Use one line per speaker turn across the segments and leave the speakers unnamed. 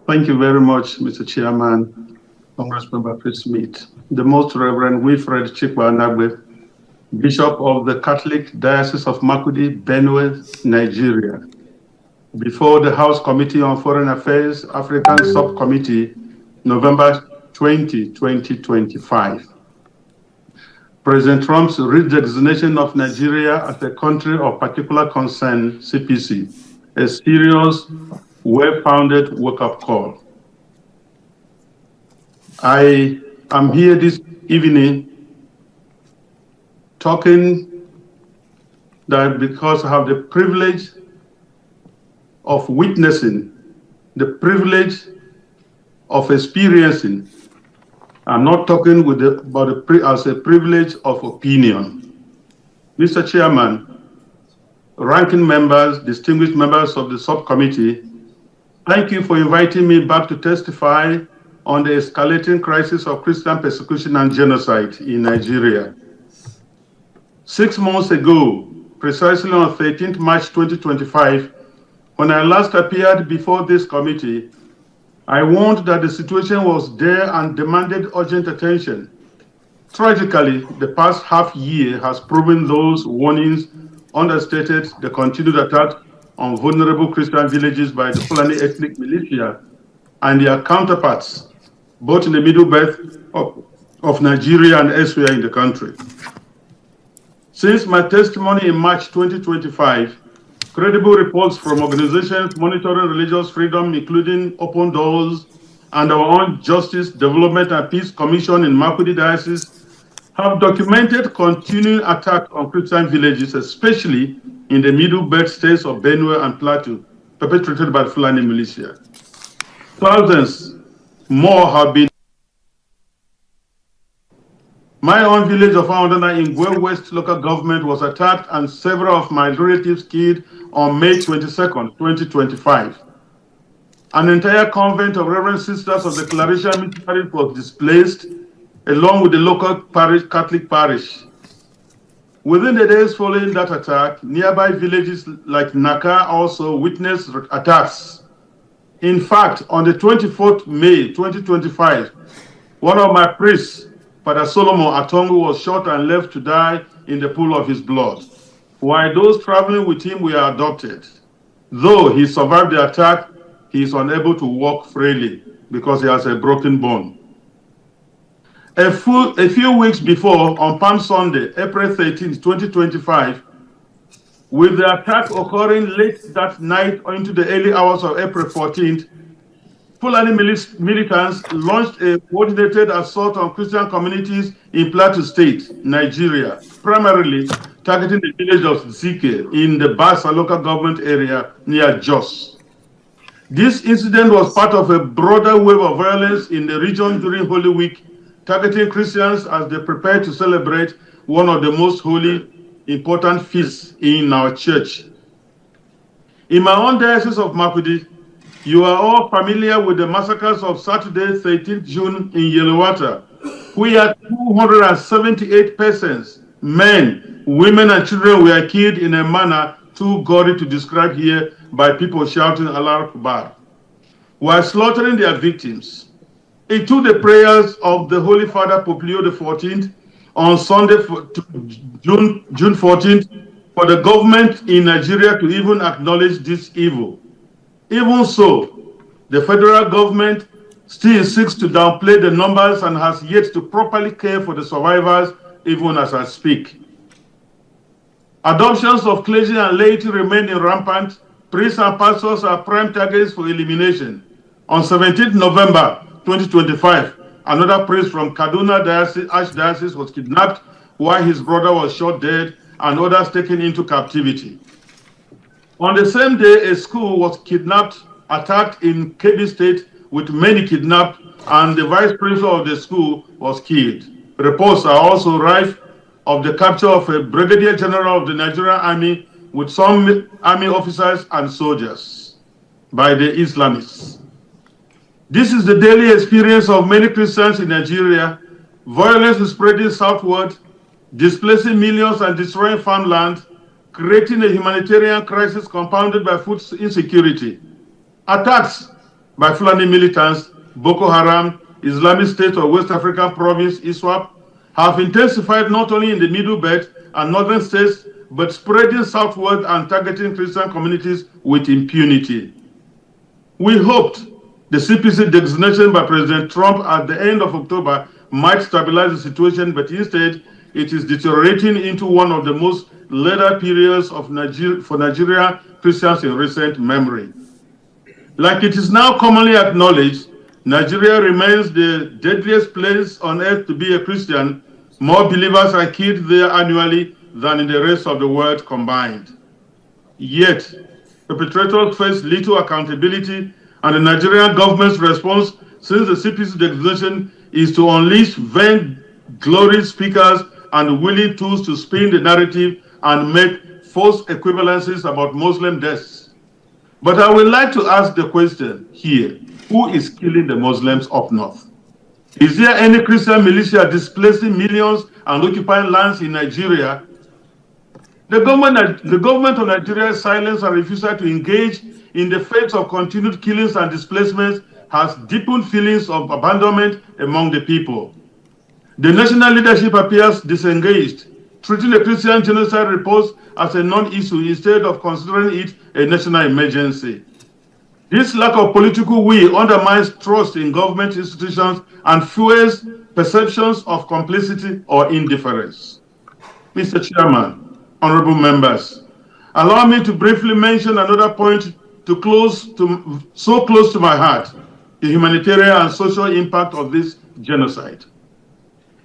Thank you very much, Mr. Chairman, Congressmember Fritz Smith. The Most Reverend Wilfred Anagbe, Bishop of the Catholic Diocese of Makurdi, Benue, Nigeria. Before the House Committee on Foreign Affairs, African Subcommittee, November 20, 2025. President Trump's redesignation of Nigeria as a country of particular concern, CPC, a serious, well-founded wake-up call. I am here this evening talking that because I have the privilege of witnessing, the privilege of experiencing. I'm not talking as a privilege of opinion. Mr. Chairman, ranking members, distinguished members of the subcommittee, thank you for inviting me back to testify on the escalating crisis of Christian persecution and genocide in Nigeria. 6 months ago, precisely on 13th March 2025, when I last appeared before this committee, I warned that the situation was there and demanded urgent attention. Tragically, the past half year has proven those warnings understated the continued attack on vulnerable Christian villages by the Fulani ethnic militia and their counterparts, both in the middle belt of Nigeria and elsewhere in the country. Since my testimony in March 2025, credible reports from organizations monitoring religious freedom, including Open Doors and our own Justice, Development and Peace Commission in Makurdi Diocese, have documented continuing attack on Christian villages, especially in the middle belt states of Benue and Plateau, perpetrated by the Fulani militia. Thousands more have been. My own village of Aondana in Gwe West local government was attacked and several of my relatives killed on May 22nd, 2025. An entire convent of Reverend Sisters of the Clarisha Missionary was displaced, along with the local Catholic parish. Within the days following that attack, nearby villages like Naka also witnessed attacks. In fact, on the 24th May 2025, one of my priests, Father Solomon Atongu, was shot and left to die in the pool of his blood, while those traveling with him were adopted. Though he survived the attack, he is unable to walk freely because he has a broken bone. A few weeks before, on Palm Sunday, April 13, 2025, with the attack occurring late that night into the early hours of April 14th, Fulani militants launched a coordinated assault on Christian communities in Plateau State, Nigeria, primarily targeting the village of Zike in the Basa local government area near Jos. This incident was part of a broader wave of violence in the region during Holy Week, targeting Christians as they prepare to celebrate one of the most holy, important feasts in our church. In my own diocese of Makurdi, you are all familiar with the massacres of Saturday, 13th June in Yellowater, where 278 persons, men, women, and children were killed in a manner too gory to describe here by people shouting Allah Akbar, while slaughtering their victims. It took the prayers of the Holy Father Pope Leo XIV on Sunday, June 14th, for the government in Nigeria to even acknowledge this evil. Even so, the federal government still seeks to downplay the numbers and has yet to properly care for the survivors, even as I speak. Adoptions of clergy and laity remain rampant. Priests and pastors are prime targets for elimination. On 17th November 2025, another priest from Kaduna Archdiocese was kidnapped while his brother was shot dead and others taken into captivity. On the same day, a school was attacked in Kebbi State with many kidnapped, and the vice principal of the school was killed. Reports are also rife of the capture of a brigadier general of the Nigerian army with some army officers and soldiers by the Islamists. This is the daily experience of many Christians in Nigeria. Violence is spreading southward, displacing millions and destroying farmland, creating a humanitarian crisis compounded by food insecurity. Attacks by Fulani militants, Boko Haram, Islamic State of West African Province, ISWAP, have intensified not only in the Middle Belt and northern states, but spreading southward and targeting Christian communities with impunity. We hoped the CPC designation by President Trump at the end of October might stabilize the situation, but instead it is deteriorating into one of the most lethal periods for Nigeria Christians in recent memory. Like it is now commonly acknowledged, Nigeria remains the deadliest place on earth to be a Christian. More believers are killed there annually than in the rest of the world combined. Yet, perpetrators face little accountability, and the Nigerian government's response since the CPC designation is to unleash vain glory speakers and willing tools to spin the narrative and make false equivalencies about Muslim deaths. But I would like to ask the question here, who is killing the Muslims up north? Is there any Christian militia displacing millions and occupying lands in Nigeria? The government of Nigeria's silence and refusal to engage in the fate of continued killings and displacements has deepened feelings of abandonment among the people. The national leadership appears disengaged, treating the Christian genocide reports as a non-issue instead of considering it a national emergency. This lack of political will undermines trust in government institutions and fuels perceptions of complicity or indifference. Mr. Chairman, honorable members, allow me to briefly mention another point so close to my heart, the humanitarian and social impact of this genocide.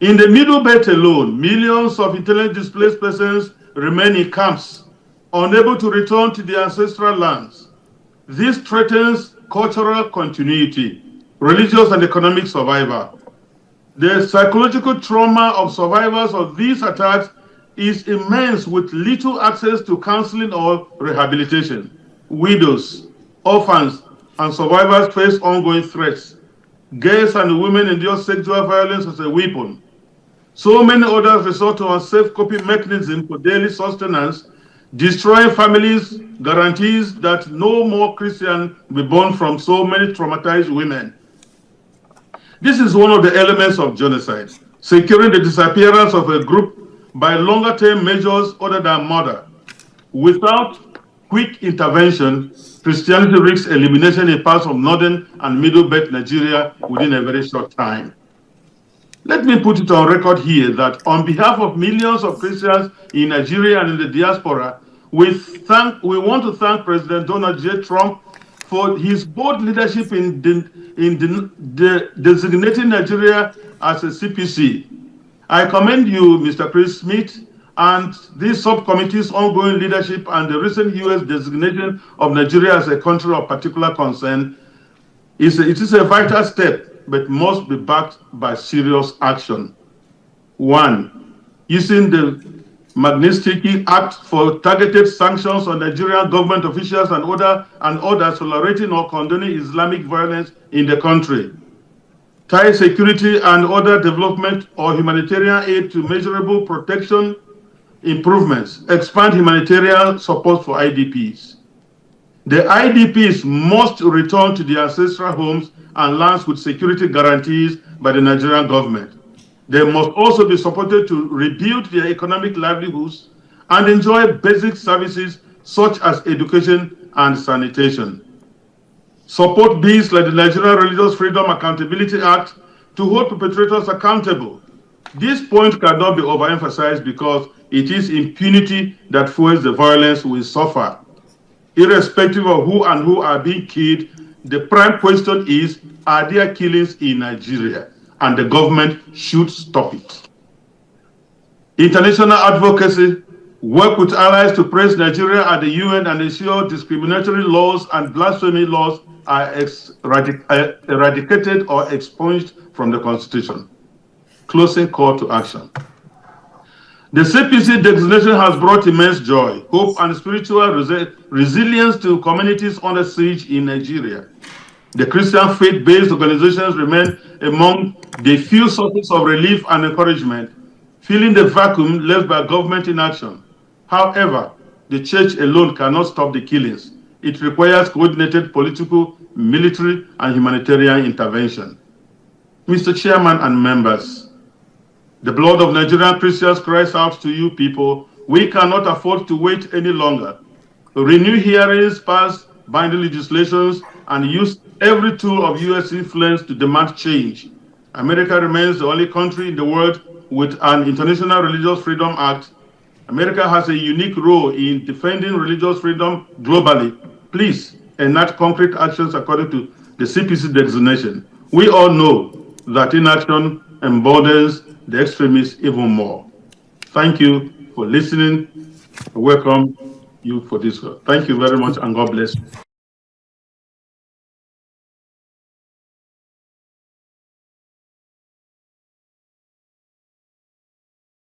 In the Middle Belt alone, millions of internally displaced persons remain in camps, unable to return to their ancestral lands. This threatens cultural continuity, religious and economic survival. The psychological trauma of survivors of these attacks is immense, with little access to counseling or rehabilitation. Widows, orphans, and survivors face ongoing threats. Girls and women endure sexual violence as a weapon. So many others resort to unsafe coping mechanisms for daily sustenance, destroying families, guarantees that no more Christian will be born from so many traumatized women. This is one of the elements of genocide, securing the disappearance of a group by longer-term measures other than murder. Without quick intervention, Christianity risks elimination in parts of northern and middle belt Nigeria within a very short time. Let me put it on record here that on behalf of millions of Christians in Nigeria and in the diaspora, we want to thank President Donald J. Trump for his bold leadership in designating Nigeria as a CPC. I commend you, Mr. Chris Smith, and this subcommittee's ongoing leadership and the recent U.S. designation of Nigeria as a country of particular concern. It is a vital step, but must be backed by serious action. 1, using the Magnitsky Act for targeted sanctions on Nigerian government officials and others tolerating or condoning Islamic violence in the country. Tie security and other development or humanitarian aid to measurable protection improvements. Expand humanitarian support for IDPs. The IDPs must return to their ancestral homes and lands with security guarantees by the Nigerian government. They must also be supported to rebuild their economic livelihoods and enjoy basic services such as education and sanitation. Support bills like the Nigerian Religious Freedom Accountability Act to hold perpetrators accountable. This point cannot be overemphasized because it is impunity that fuels the violence we suffer. Irrespective of who are being killed, the prime question is, are there killings in Nigeria? And the government should stop it. International advocacy, work with allies to praise Nigeria at the UN and ensure discriminatory laws and blasphemy laws are eradicated or expunged from the Constitution. Closing call to action. The CPC designation has brought immense joy, hope, and spiritual resilience to communities under siege in Nigeria. The Christian faith-based organizations remain among the few sources of relief and encouragement, filling the vacuum left by government inaction. However, the church alone cannot stop the killings. It requires coordinated political, military, and humanitarian intervention. Mr. Chairman and members, the blood of Nigerian Christians cries out to you people. We cannot afford to wait any longer. Renew hearings, pass binding legislations, and use every tool of U.S. influence to demand change. America remains the only country in the world with an International Religious Freedom Act. America has a unique role in defending religious freedom globally. Please enact concrete actions according to the CPC designation. We all know that inaction emboldens the extremists even more. Thank you for listening. I welcome you for this. Thank you very much, and God bless you.